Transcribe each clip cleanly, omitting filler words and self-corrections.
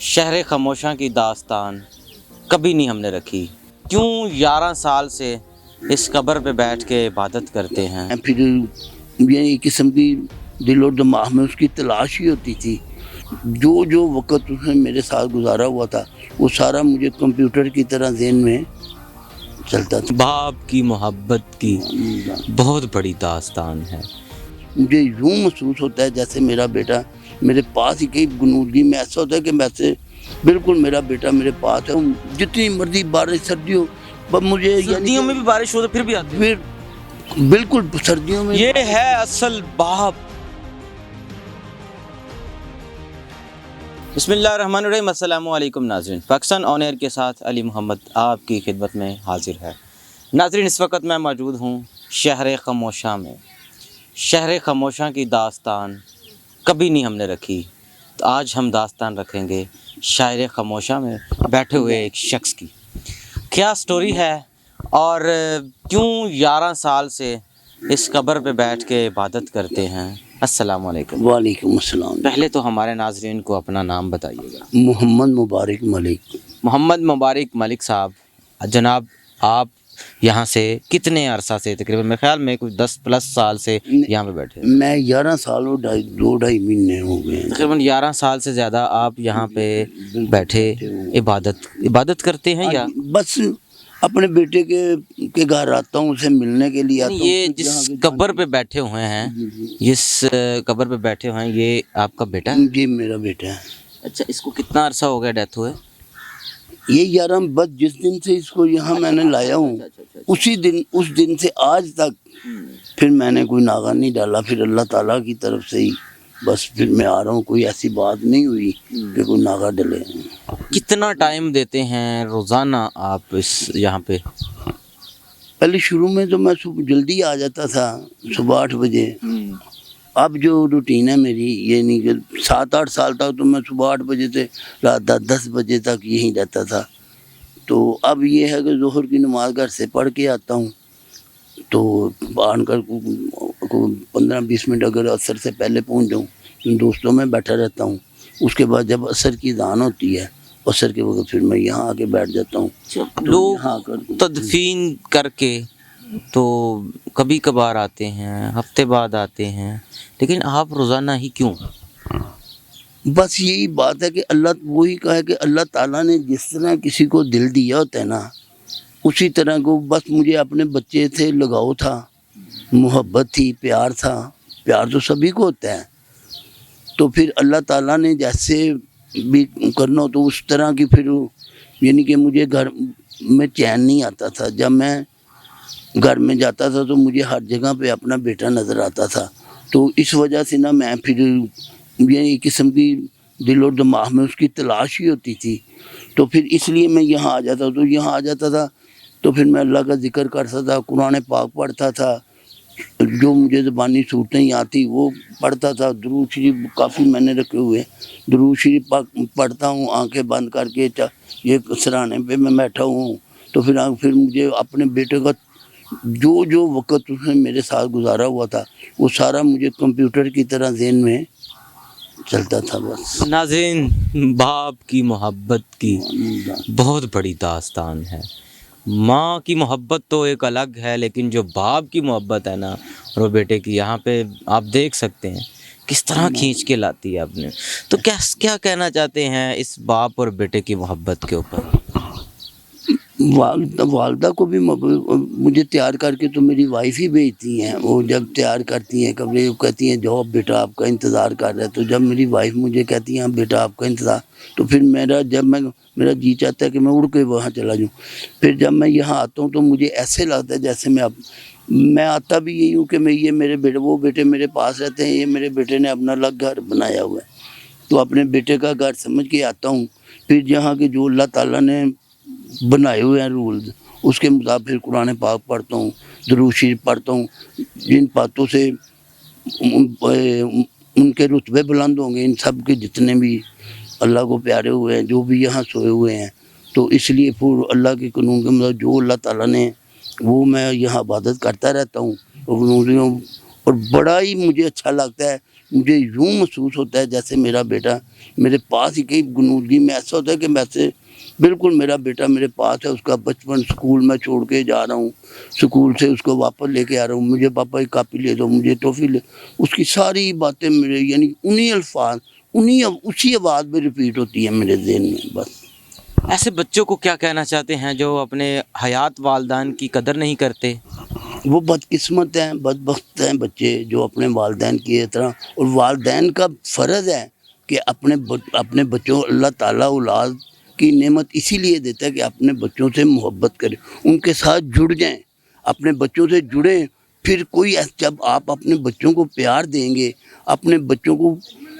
شہر خاموشاں کی داستان کبھی نہیں ہم نے رکھی، کیوں 11 سال سے اس قبر پہ بیٹھ کے عبادت کرتے ہیں۔ پھر یہ ایک قسم کی دل و دماغ میں اس کی تلاش ہی ہوتی تھی۔ جو وقت اس نے میرے ساتھ گزارا ہوا تھا وہ سارا مجھے کمپیوٹر کی طرح ذہن میں چلتا تھا۔ باپ کی محبت کی بہت بڑی داستان ہے۔ مجھے یوں محسوس ہوتا ہے جیسے میرا بیٹا میرے پاس ہی، کئی گنودگی میں ایسا ہوتا ہے کہ ویسے بالکل میرا بیٹا میرے پاس ہے۔ جتنی مرضی بارش سردی ہو، پر مجھے سردیوں میں بھی بارش ہو تو پھر بھی آتے ہیں۔ پھر بالکل سردیوں میں یہ ہے اصل باپ۔ بسم اللہ الرحمن الرحیم۔ السلام علیکم ناظرین، پاکستان آن ایئر کے ساتھ علی محمد آپ کی خدمت میں حاضر ہے۔ ناظرین، اس وقت میں موجود ہوں شہر خاموشاں میں۔ شہر خاموشاں کی داستان کبھی نہیں ہم نے رکھی، تو آج ہم داستان رکھیں گے شاعر خاموشاں میں بیٹھے ہوئے ایک شخص کی۔ کیا سٹوری ہے اور کیوں 11 سال سے اس قبر پہ بیٹھ کے عبادت کرتے ہیں۔ السلام علیکم۔ وعلیکم السلام۔ پہلے تو ہمارے ناظرین کو اپنا نام بتائیے گا۔ محمد مبارک ملک۔ محمد مبارک ملک صاحب، جناب آپ یہاں سے کتنے عرصہ سے، تقریباً میرے خیال میں کچھ 10+ سال سے یہاں پہ بیٹھے ہیں؟ میں 11 سال اور 2.5 مہینے ہو گئے ہیں۔ تقریباً 11 سال سے زیادہ آپ یہاں پہ بیٹھے عبادت کرتے ہیں یا بس اپنے بیٹے کے گھر آتا ہوں، اسے ملنے کے لیے آتا ہوں۔ یہ جس قبر پہ بیٹھے ہوئے ہیں، جس قبر پہ بیٹھے ہوئے ہیں، یہ آپ کا بیٹا ہے؟ جی میرا بیٹا ہے۔ اچھا، اس کو کتنا عرصہ ہو گیا ڈیتھ ہوئے؟ یہ 11 بس جس دن سے اس کو یہاں میں نے لایا ہوں اس دن سے آج تک پھر میں نے کوئی ناغہ نہیں ڈالا۔ پھر اللہ تعالیٰ کی طرف سے ہی بس پھر میں آ رہا ہوں، کوئی ایسی بات نہیں ہوئی کہ کوئی ناغہ ڈلے۔ کتنا ٹائم دیتے ہیں روزانہ آپ اس یہاں پہ؟ پہلے شروع میں تو میں صبح جلدی آ جاتا تھا، صبح 8 بجے۔ اب جو روٹین ہے میری، یہ نہیں کہ 7-8 سال تک تو میں صبح 8 بجے سے رات 10 بجے تک یہیں رہتا تھا۔ تو اب یہ ہے کہ ظہر کی نماز گھر سے پڑھ کے آتا ہوں، تو آن کر 15-20 منٹ اگر عصر سے پہلے پہنچ جاؤں تو دوستوں میں بیٹھا رہتا ہوں۔ اس کے بعد جب عصر کی اذان ہوتی ہے، عصر کے وقت پھر میں یہاں آ کے بیٹھ جاتا ہوں۔ لوگ تدفین کر کے تو کبھی کبھار آتے ہیں، ہفتے بعد آتے ہیں، لیکن آپ روزانہ ہی کیوں؟ بس یہی بات ہے کہ اللہ وہی کہا ہے کہ اللہ تعالیٰ نے جس طرح کسی کو دل دیا ہوتا ہے نا، اسی طرح کو بس مجھے اپنے بچے سے لگاؤ تھا، محبت تھی، پیار تھا۔ پیار تو سبھی کو ہوتا ہے، تو پھر اللہ تعالیٰ نے جیسے بھی کرنا ہو تو اس طرح کی پھر یعنی کہ مجھے گھر میں چین نہیں آتا تھا۔ جب میں گھر میں جاتا تھا تو مجھے ہر جگہ پہ اپنا بیٹا نظر آتا تھا، تو اس وجہ سے نا میں پھر یہ ایک قسم کی دل و دماغ میں اس کی تلاش ہی ہوتی تھی۔ تو پھر اس لیے میں یہاں آ جاتا تھا تو پھر میں اللہ کا ذکر کرتا تھا، قرآن پاک پڑھتا تھا، جو مجھے زبانی صورتیں آتی وہ پڑھتا تھا۔ درود شریف کافی میں نے رکھے ہوئے، درود شریف پڑھتا ہوں آنکھیں بند کر کے۔ یہ سرانے پہ میں بیٹھا ہوں تو پھر مجھے اپنے بیٹے کا جو وقت اس نے میرے ساتھ گزارا ہوا تھا وہ سارا مجھے کمپیوٹر کی طرح ذہن میں چلتا تھا۔ بس ناظرین، باپ کی محبت کی بہت بڑی داستان ہے۔ ماں کی محبت تو ایک الگ ہے، لیکن جو باپ کی محبت ہے نا، اور وہ بیٹے کی، یہاں پہ آپ دیکھ سکتے ہیں کس طرح کھینچ کے لاتی ہے آپ نے۔ تو کیا کہنا چاہتے ہیں اس باپ اور بیٹے کی محبت کے اوپر؟ والدہ کو بھی مجھے تیار کر کے تو میری وائف ہی بھیجتی ہیں۔ وہ جب تیار کرتی ہیں کپڑے، کہتی ہیں جاؤ بیٹا آپ کا انتظار کر رہا ہے، تو جب میری وائف مجھے کہتی ہیں بیٹا آپ کا انتظار، تو پھر میرا جی چاہتا ہے کہ میں اڑ کے وہاں چلا جاؤں۔ پھر جب میں یہاں آتا ہوں تو مجھے ایسے لگتا ہے جیسے میں آتا بھی یہی ہوں کہ یہ میرے بیٹے، وہ بیٹے میرے پاس رہتے ہیں، یہ میرے بیٹے نے اپنا الگ گھر بنایا ہوا ہے، تو اپنے بیٹے کا گھر سمجھ کے آتا ہوں۔ پھر جہاں کے جو اللہ تعالیٰ نے بنائے ہوئے ہیں رولز، اس کے مطابق پھر قرآن پاک پڑھتا ہوں، درود شریف پڑھتا ہوں۔ جن باتوں سے ان کے رتبے بلند ہوں گے، ان سب کے جتنے بھی اللہ کو پیارے ہوئے ہیں، جو بھی یہاں سوئے ہوئے ہیں، تو اس لیے پھر اللہ کے قانون کے مطابق جو اللہ تعالیٰ نے وہ میں یہاں عبادت کرتا رہتا ہوں۔ اور بڑا ہی مجھے اچھا لگتا ہے مجھے یوں محسوس ہوتا ہے جیسے میرا بیٹا میرے پاس ہی، کئی گنودگی میں ایسا ہوتا ہے کہ ویسے بالکل میرا بیٹا میرے پاس ہے. اس کا بچپن اسکول میں چھوڑ کے جا رہا ہوں، اسکول سے اس کو واپس لے کے آ رہا ہوں، مجھے پاپا ایک کاپی لے دو، مجھے ٹافی لے. اس کی ساری باتیں میرے یعنی انہی الفاظ اسی آواز میں ریپیٹ ہوتی ہے میرے ذہن میں. بس ایسے بچوں کو کیا کہنا چاہتے ہیں جو اپنے حیات والدین کی قدر نہیں کرتے؟ وہ بدقسمت ہیں، بدبخت ہیں بچے جو اپنے والدین کی طرح. اور والدین کا فرض ہے کہ اپنے بچوں، اللہ تعالیٰ اولاد کی نعمت اسی لیے دیتا ہے کہ اپنے بچوں سے محبت کریں، ان کے ساتھ جڑ جائیں، اپنے بچوں سے جڑیں. پھر جب آپ اپنے بچوں کو پیار دیں گے، اپنے بچوں کو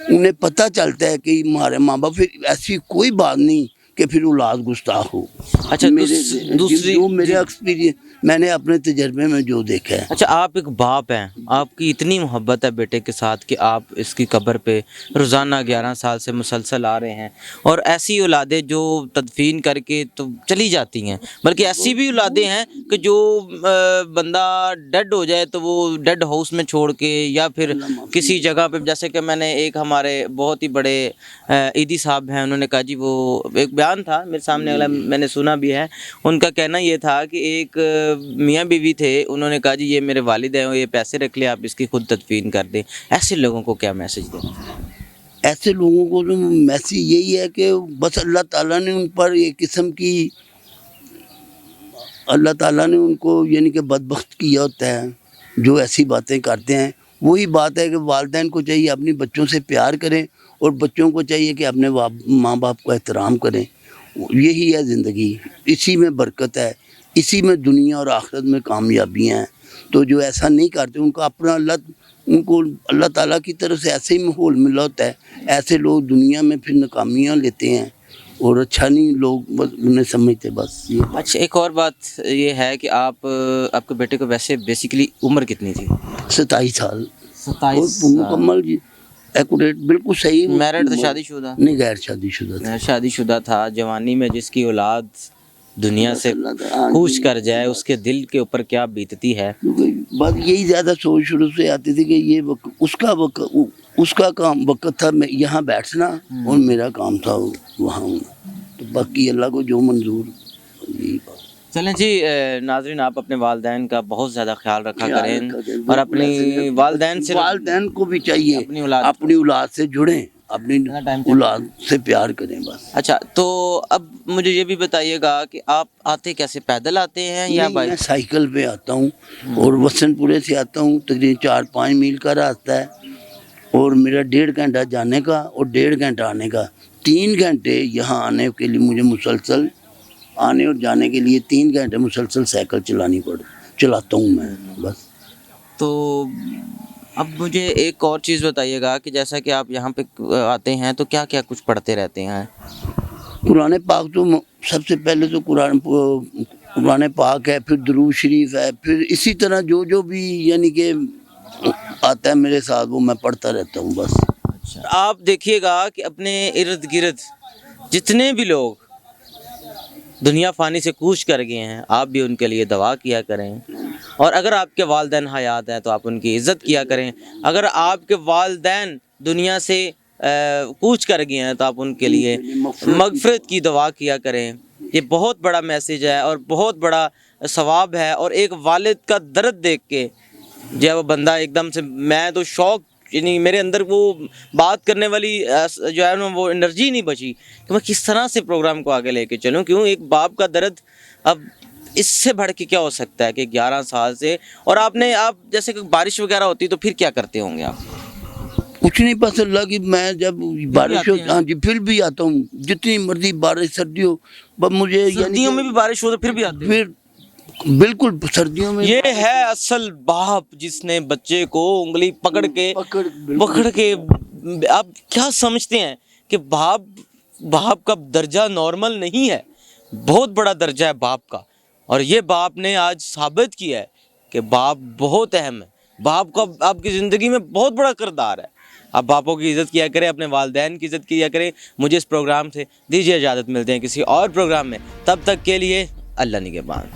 انہیں پتہ چلتا ہے کہ ہمارے ماں باپ، پھر ایسی کوئی بات نہیں کہ پھر اولاد گستاخ ہو. اچھا دوسری جو میرے ایکسپیرینس، میں نے اپنے تجربے میں جو دیکھا ہے. اچھا آپ ایک باپ ہیں، آپ کی اتنی محبت ہے بیٹے کے ساتھ کہ آپ اس کی قبر پہ روزانہ 11 سال سے مسلسل آ رہے ہیں، اور ایسی اولادیں جو تدفین کر کے تو چلی جاتی ہیں، بلکہ ایسی بھی اولادیں ہیں کہ جو بندہ ڈیڈ ہو جائے تو وہ ڈیڈ ہاؤس میں چھوڑ کے یا پھر کسی جگہ پہ، جیسے کہ میں نے ایک ہمارے بہت ہی بڑے عیدی صاحب ہیں، انہوں نے کہا جی، وہ ایک بیان تھا میرے سامنے، اگلا میں نے سنا بھی ہے. ان کا کہنا یہ تھا کہ ایک میاں بیوی تھے، انہوں نے کہا جی یہ میرے والد ہیں، یہ پیسے رکھ لیں، آپ اس کی خود تدفین کر دیں. ایسے لوگوں کو کیا میسج دیں؟ ایسے لوگوں کو تو میسج یہی ہے کہ بس اللہ تعالیٰ نے ان پر ایک قسم کی، اللہ تعالیٰ نے ان کو یعنی کہ بدبخت کیا ہوتا ہے جو ایسی باتیں کرتے ہیں. وہی بات ہے کہ والدین کو چاہیے اپنی بچوں سے پیار کریں، اور بچوں کو چاہیے کہ اپنے ماں باپ کا احترام کریں. یہی ہے زندگی، اسی میں برکت ہے، اسی میں دنیا اور آخرت میں کامیابیاں ہیں. تو جو ایسا نہیں کرتے ان کا ان کو اللہ تعالیٰ کی طرف سے ایسے ہی ماحول ملا ہوتا ہے. ایسے لوگ دنیا میں پھر ناکامیاں لیتے ہیں، اور اچھا نہیں لوگ بس انہیں سمجھتے. بس یہ. اچھا ایک اور بات یہ ہے کہ آپ کے بیٹے کو ویسے بیسیکلی عمر کتنی تھی؟ 27 سال. 27 مکمل جی، ایکوریٹ، بالکل صحیح. میرڈ تھا، شادی شدہ؟ نہیں، غیر شادی شدہ تھا. شادی شدہ تھا. جوانی میں جس کی اولاد دنیا سے کوچ کر جائے، اس کے دل کے اوپر کیا بیتتی ہے. کیونکہ بات یہی زیادہ سوچ شروع سے آتی تھی کہ یہ اس کا کام وقت تھا میں یہاں بیٹھنا، اور میرا کام تھا وہاں ہونا. تو باقی اللہ کو جو منظور. یہی بات. چلیں جی ناظرین، آپ اپنے والدین کا بہت زیادہ خیال رکھا کریں، اور اپنی والدین کو بھی چاہیے اپنی اولاد سے جڑیں، اپنی اولاد سے پیار کریں. بس. اچھا تو اب مجھے یہ بھی بتائیے گا کہ آپ آتے کیسے، پیدل آتے ہیں یا بائک؟ میں سائیکل پہ آتا ہوں، اور وسن پورے سے آتا ہوں. تقریباً 4-5 میل کا راستہ ہے، اور میرا 1.5 گھنٹہ جانے کا اور 1.5 گھنٹہ آنے کا. 3 گھنٹے یہاں آنے کے لیے مجھے مسلسل، آنے اور جانے کے لیے 3 گھنٹے مسلسل سائیکل چلاتا ہوں میں. بس. تو اب مجھے ایک اور چیز بتائیے گا کہ جیسا کہ آپ یہاں پہ آتے ہیں تو کیا کیا کچھ پڑھتے رہتے ہیں؟ قرآن پاک تو سب سے پہلے تو قرآن پاک ہے، پھر درود شریف ہے، پھر اسی طرح جو بھی یعنی کہ آتا ہے میرے ساتھ وہ میں پڑھتا رہتا ہوں. بس. اچھا آپ دیکھیے گا کہ اپنے ارد گرد جتنے بھی لوگ دنیا فانی سے کوچ کر گئے ہیں، آپ بھی ان کے لیے دعا کیا کریں، اور اگر آپ کے والدین حیات ہیں تو آپ ان کی عزت کیا کریں. اگر آپ کے والدین دنیا سے کوچ کر گئے ہیں تو آپ ان کے لیے مغفرت کی دعا کیا کریں. یہ بہت بڑا میسیج ہے اور بہت بڑا ثواب ہے. اور ایک والد کا درد دیکھ کے جب وہ بندہ ایک دم سے، میں تو شوق، یعنی میرے اندر وہ بات کرنے والی جو ہے نا وہ انرجی نہیں بچی کہ میں کس طرح سے پروگرام کو آگے لے کے چلوں. کیوں ایک باپ کا درد، اب اس سے بڑھ کے کیا ہو سکتا ہے کہ 11 سال سے، اور آپ جیسے کہ بارش وغیرہ ہوتی تو پھر کیا کرتے ہوں گے آپ؟ کچھ نہیں، پتہ اللہ کی میں جب بارش ہو، ہاں جی، پھر بھی آتا ہوں. جتنی مرضی بارش سردی ہو، بس مجھے سردیوں میں بھی بارش ہو تو پھر بھی آتے ہیں؟ پھر بالکل سردیوں میں. یہ ہے اصل باپ، جس نے بچے کو انگلی پکڑ کے آپ کیا سمجھتے ہیں کہ باپ کا درجہ نارمل نہیں ہے، بہت بڑا درجہ ہے باپ کا. اور یہ باپ نے آج ثابت کیا ہے کہ باپ بہت اہم ہے. باپ کا آپ کی زندگی میں بہت بڑا کردار ہے. آپ باپوں کی عزت کیا کریں، اپنے والدین کی عزت کیا کریں. مجھے اس پروگرام سے دیجیے اجازت، ملتے ہیں کسی اور پروگرام میں، تب تک کے لیے اللہ نگہبان.